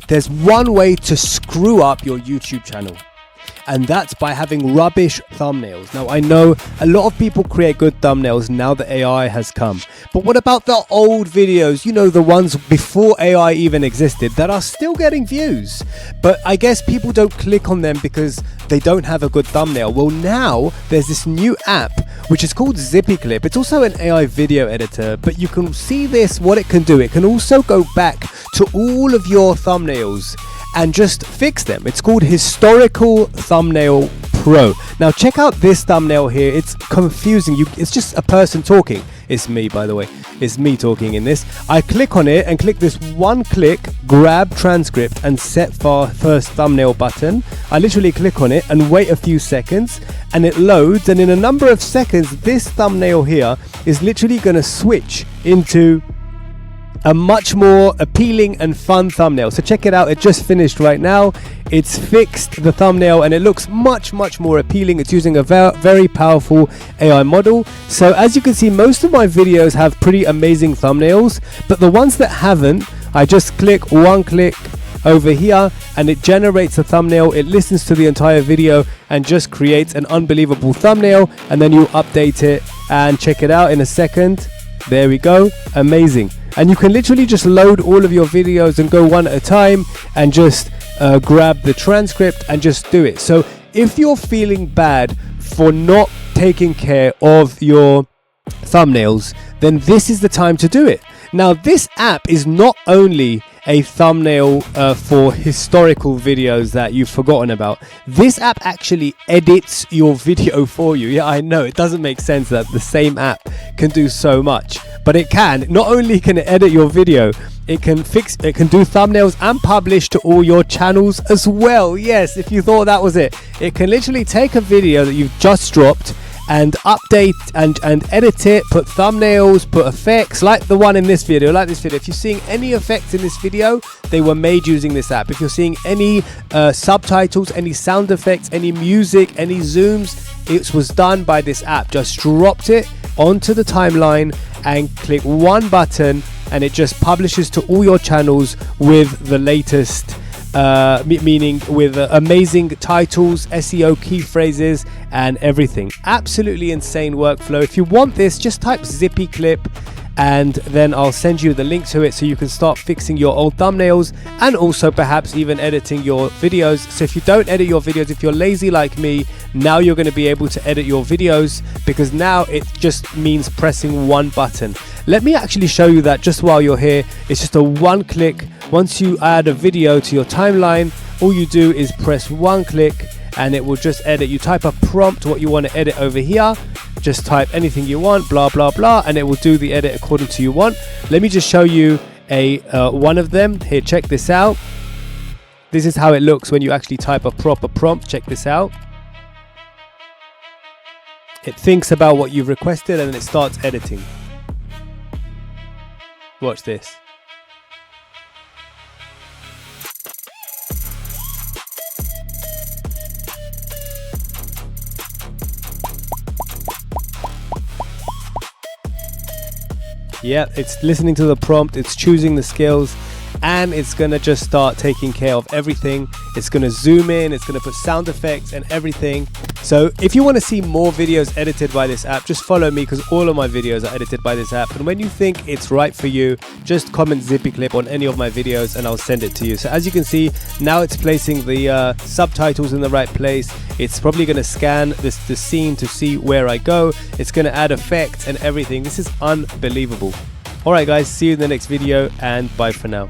there's one way to screw up your YouTube channel. And that's by having rubbish thumbnails. Now, I know a lot of people create good thumbnails now that AI has come. But what about the old videos, you know, the ones before AI even existed that are still getting views? But I guess people don't click on them because they don't have a good thumbnail. Well, now there's this new app which is called ZippyClip. It's also an AI video editor, but you can see this, what it can do. It can also go back to all of your thumbnails and just fix them. It's called Historical Thumbnail Pro. Now check out this thumbnail here. It's confusing. It's just a person talking. It's me, by the way. It's me talking in this. I click on it and click this one click, grab transcript and set for first thumbnail button. I literally click on it and wait a few seconds and it loads, and in a number of seconds this thumbnail here is literally going to switch into a much more appealing and fun thumbnail. So check it out, it just finished right now. It's fixed the thumbnail and it looks much more appealing. It's using a very powerful AI model. So as you can see, most of my videos have pretty amazing thumbnails, but the ones that haven't, I just click one click over here and it generates a thumbnail. It listens to the entire video and just creates an unbelievable thumbnail, and then you update it and check it out in a second. There we go, amazing. And you can literally just load all of your videos and go one at a time and just grab the transcript and just do it. So if you're feeling bad for not taking care of your thumbnails, then this is the time to do it. Now, this app is not only a thumbnail for historical videos that you've forgotten about. This app actually edits your video for you. Yeah, I know it doesn't make sense that the same app can do so much, but it can. Not only can it edit your video, it can do thumbnails and publish to all your channels as well. Yes, if you thought that was it, it can literally take a video that you've just dropped and update and edit it, put thumbnails, put effects like the one in this video, If you're seeing any effects in this video, they were made using this app. If you're seeing any subtitles, any sound effects, any music, any zooms, it was done by this app. Just dropped it onto the timeline and click one button and it just publishes to all your channels with the latest meaning with amazing titles, SEO key phrases and everything. Absolutely insane workflow. If you want this, just type ZippyClip and then I'll send you the link to it so you can start fixing your old thumbnails and also perhaps even editing your videos. So if you don't edit your videos, if you're lazy like me, now you're going to be able to edit your videos, because now it just means pressing one button. Let me actually show you that just while you're here. It's just a one click. Once you add a video to your timeline, all you do is press one click and it will just edit. You type a prompt, what you want to edit over here. Just type anything you want, blah blah blah, and it will do the edit according to you want. Let me just show you a one of them here. Check this out. This is how it looks when you actually type a proper prompt. Check this out. It thinks about what you've requested and then it starts editing. Watch this. Yeah, it's listening to the prompt, it's choosing the skills, and it's gonna just start taking care of everything. It's gonna zoom in, it's gonna put sound effects and everything. So if you want to see more videos edited by this app, just follow me, because all of my videos are edited by this app. And when you think it's right for you, just comment ZippyClip on any of my videos and I'll send it to you. So as you can see, now it's placing the subtitles in the right place. It's probably going to scan the scene to see where I go. It's going to add effects and everything. This is unbelievable. Alright guys, see you in the next video and bye for now.